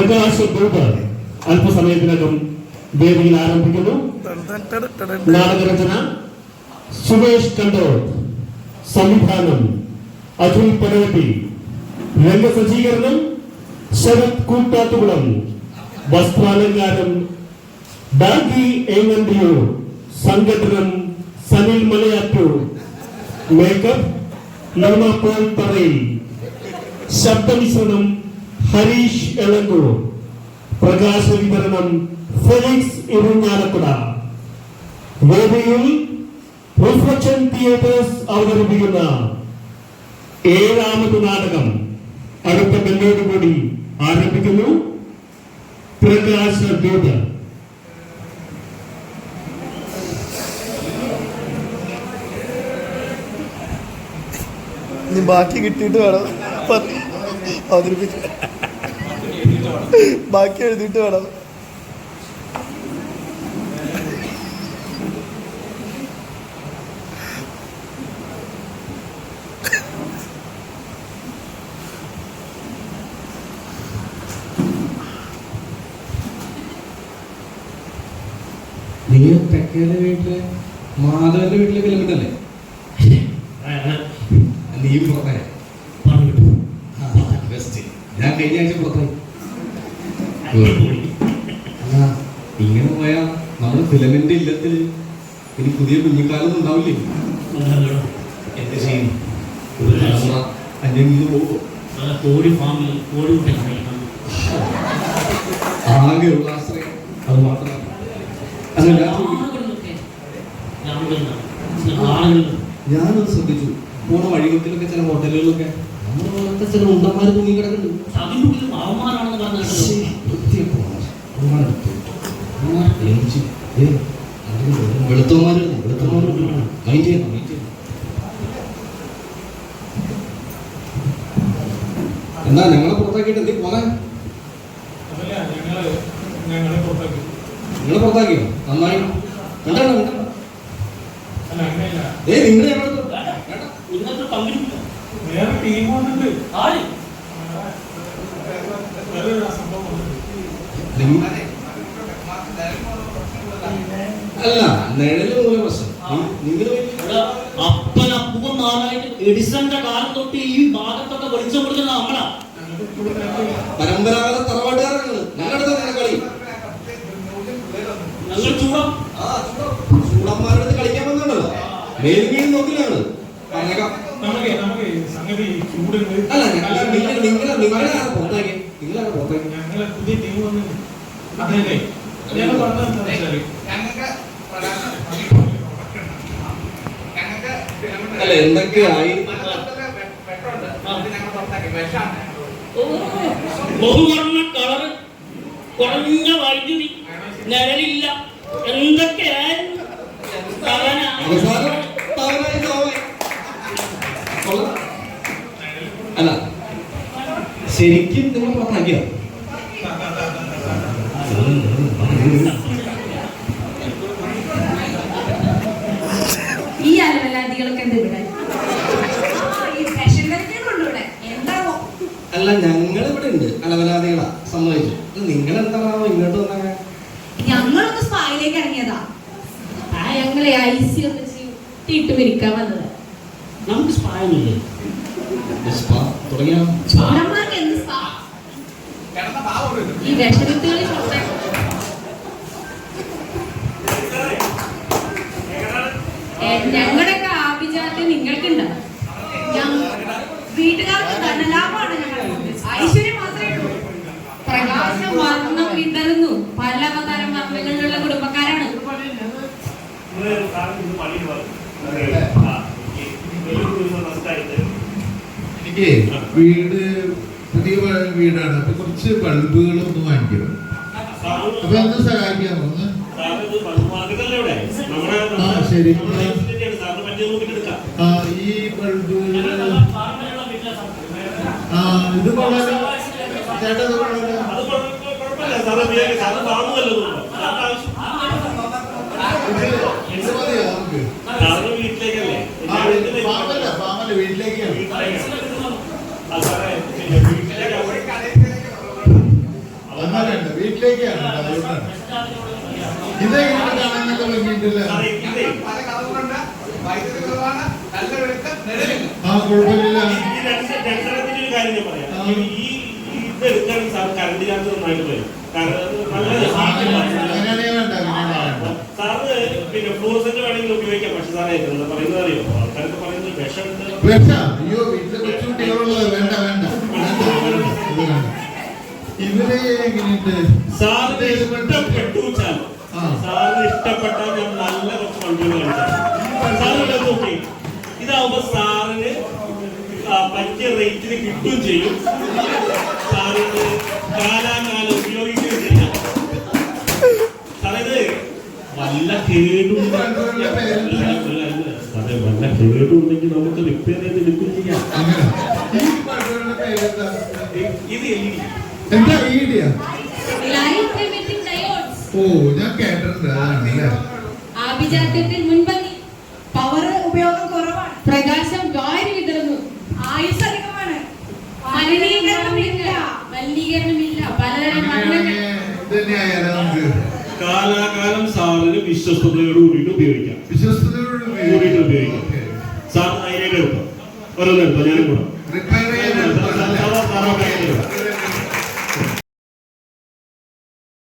പ്രകാശദൂത് അല്പസമയത്തിനകം വേദിയിൽ ആരംഭിക്കുന്നു. നാടകരചന സുമേഷ് കണ്ടോർ, സംവിധാനം അതുൽ പനവട്ടി, രംഗസജ്ജീകരണം ശരത് കൂട്ടാത്തുകുളം, വസ്ത്രാലങ്കാരം ഡാഗി ഏങ്ങണ്ടിയോ, സംഘടനം സനിൽ മലയാറ്റൂർ, മേക്കപ്പ് നിർമ്മ പോൾ പറയിൽ, ശബ്ദമിശ്രണം ഹരീഷ് എളങ്കൂർ, പ്രകാശ വിതരണം ഫെലിക്സ് ഇറുഞ്ഞാലക്കുട. വേദിയിൽ റിഫ്ലക്ഷൻ തിയേറ്റേഴ്സ് അവതരിപ്പിക്കുന്ന 7ാമത് നാടകം അടുത്ത ബെല്ലോടുകൂടി ആരംഭിക്കുന്നു. പ്രകാശദൂത്. ബാക്കി കിട്ടിയിട്ട് വേണം അവതരിപ്പിച്ച്, ബാക്കി എഴുതിയിട്ട് വേണം. നിങ്ങൾ തെക്കേലെ വീട്ടില് മാധവന്റെ വീട്ടിലെ കിലോമീറ്ററല്ലേ? നീ പുറത്തായി? ഞാൻ കഴിഞ്ഞ ആഴ്ച പുറത്തായി. അല്ല, ഇങ്ങനെ പോയാ നമ്മുടെ ഫിലമിന്റെ ഇല്ലത്തിൽ ഇനി പുതിയ കുഞ്ഞിക്കാലൊന്നും ഉണ്ടാവില്ലേ? എന്ത് ചെയ്യും? അന്യം പോകുമോ? ആകെയുള്ള ആശ്രയം അത് മാത്രമാണ്. ഞാനത് ശ്രദ്ധിച്ചു. പോണ വഴികത്തിലൊക്കെ ചില ഹോട്ടലുകളിലൊക്കെ നമ്മുടെ പോലത്തെ ചില ഉണ്ടന്മാർ തൂങ്ങി കിടക്കുന്നുണ്ട്. എന്താ ഞങ്ങളെ പുറത്താക്കിയിട്ട് എന്തേ പോന്നെ? നിങ്ങളെ പുറത്താക്കിയോ? നന്നായി. എന്താണ് നിങ്ങളുടെ അല്ല നിഴല് മൂല പ്രശ്നം. അപ്പനപ്പൂപ്പന്മാരായിട്ട് എഡിസന്റെ കാലം തൊട്ട് ഈ ഭാഗത്തൊക്കെ വെളിച്ചം കൊടുക്കുന്ന നമ്മളാ. പരമ്പരാഗത തറവാട്ടുകാരാണ് ഞങ്ങളുടെ കളി. ഞങ്ങൾ ചൂടന്മാരുടെ കളിക്കാൻ വന്നുണ്ടല്ലോ. മേലും വീഴും നോക്കില്ലാണ് പറഞ്ഞേക്കാം. അല്ല നിങ്ങളാണ് പുറത്താക്കി. നിങ്ങളാണ് പുറത്താക്കി. അല്ല എന്തൊക്കെയായി ബഹുവർണ്ണ കളറ്, കുറഞ്ഞ വൈദ്യുതി, നിഴലില്ല, എന്തൊക്കെയായിരുന്നു. അല്ല ശരിക്കും നിങ്ങൾ പുറത്താക്കിയോ? ഈ അലവലാദികളൊക്കെ അല്ല ഞങ്ങൾ ഇവിടെ ഉണ്ട് അലവലാദികളാ, സമ്മതിച്ചു. നിങ്ങൾ എന്താണോ ഇങ്ങോട്ട് വന്ന? ഞങ്ങളൊക്കെ സ്പായിലേക്ക് ഇറങ്ങിയതാ. ഞങ്ങളെ ഐസി ഒക്കെ ഇട്ട് വിരിക്കാൻ വന്നത്. നമുക്ക് സ്പായൊന്നുമില്ലേ? തുടങ്ങിയ ഈ വിഷവിത്തുകളിൽ ഞങ്ങളുടെയൊക്കെ ആഭിജാത്യം നിങ്ങൾക്കുണ്ട്. വീട്ടുകാർക്ക് ധനലാഭമാണ് ഞങ്ങൾ. ഐശ്വര്യം മാത്രമേ ഉള്ളൂ. പ്രകാശം വർണ്ണം വിതറുന്നു. പല അവതാരം വർണ്ണങ്ങളിലുള്ള കുടുംബക്കാരാണ്. എനിക്ക് വീട് പുതിയ വീടാണ്. അപ്പൊ കുറച്ച് ബൾബുകളൊന്നും വാങ്ങിക്കണം. അപ്പൊ ഒന്ന് സഹായിക്കാമോ? ശരി. ഈ ബൾബ് ഇത് കൊള്ളാലോ ചേട്ടാ, ഇത് കൊള്ളാലോ. വീട്ടിലേക്കാണ്. അങ്ങനെയുണ്ട് വീട്ടിലേക്കാണ് അതുകൊണ്ടാണ് ഇതെങ്ങനെ കാണാനൊക്കെ വേണ്ടിയിട്ടില്ല ആ കുഴപ്പമില്ല രണ്ടെണ്ണത്തിന്റെ കാര്യം ഞാൻ പറയാം. ഈ ഇത് എടുക്കാൻ സാർ കറണ്ടിനകത്ത് നന്നായിട്ട് വരും. അങ്ങനെയാണെങ്കിൽ വേണ്ട സാറ് പിന്നെ ഫ്ലൂറസെന്റ് വേണമെങ്കിൽ ഉപയോഗിക്കാം. പക്ഷെ സാറേ എന്താ പറയുന്നത് അറിയോ, ആൾക്കാരൊക്കെ പറയുന്നത് വിഷമുണ്ട്. അയ്യോ വീട്ടിലെ കൊച്ചുകുട്ടികളുള്ളത് വേണ്ട വേണ്ട ഇവരെ എങ്ങനെയുണ്ട് സാറിന് ഇഷ്ടപ്പെട്ടു വെച്ചാൽ സാറിന് ഇഷ്ടപ്പെട്ടാൽ ഞാൻ നല്ല കുറച്ച് വണ്ടികൾ കാണിച്ചാൽ സാറിന് നോക്കി ഇതാവുമ്പോ സാറിന് പറ്റിയ റേറ്റിന് കിട്ടുകയും ചെയ്യും, സാറിന് കാലാകാലം ഉപയോഗിക്കുകയും ചെയ്യാം. സാറേ വല്ല കേടുണ്ട്, അതെ വല്ല കേടുണ്ടെങ്കിൽ നമുക്ക് റിപ്പയർ ചെയ്ത് എടുക്കുകയും ചെയ്യാം. ഇത് എന്താ ഈഡിയാ? Light emitting diodes. ഓ ഞാൻ കേട്ടിട്ടുണ്ട് അതാണല്ലേ. ആഭിജാത്യത്തിൽ മുൻപന്തി. പവർ ഉപയോഗം കുറവാണ്. പ്രകാശം വാരി വിതറുന്നു. ആയുസ് അധികമാണ്. മലിനീകരണമില്ല. പലതരം കാലാകാലം സാറിന് വിശ്വസ്തയോട് കൂടിയിട്ട് ഉപയോഗിക്കാം. വിശ്വസ്തയോട് കൂടിയിട്ട് ഉപയോഗിക്കാം. സാർ അതിലേക്ക് എടുക്കാം, ഓരോന്നെടുത്തോ, ഞാനും കൂടാം.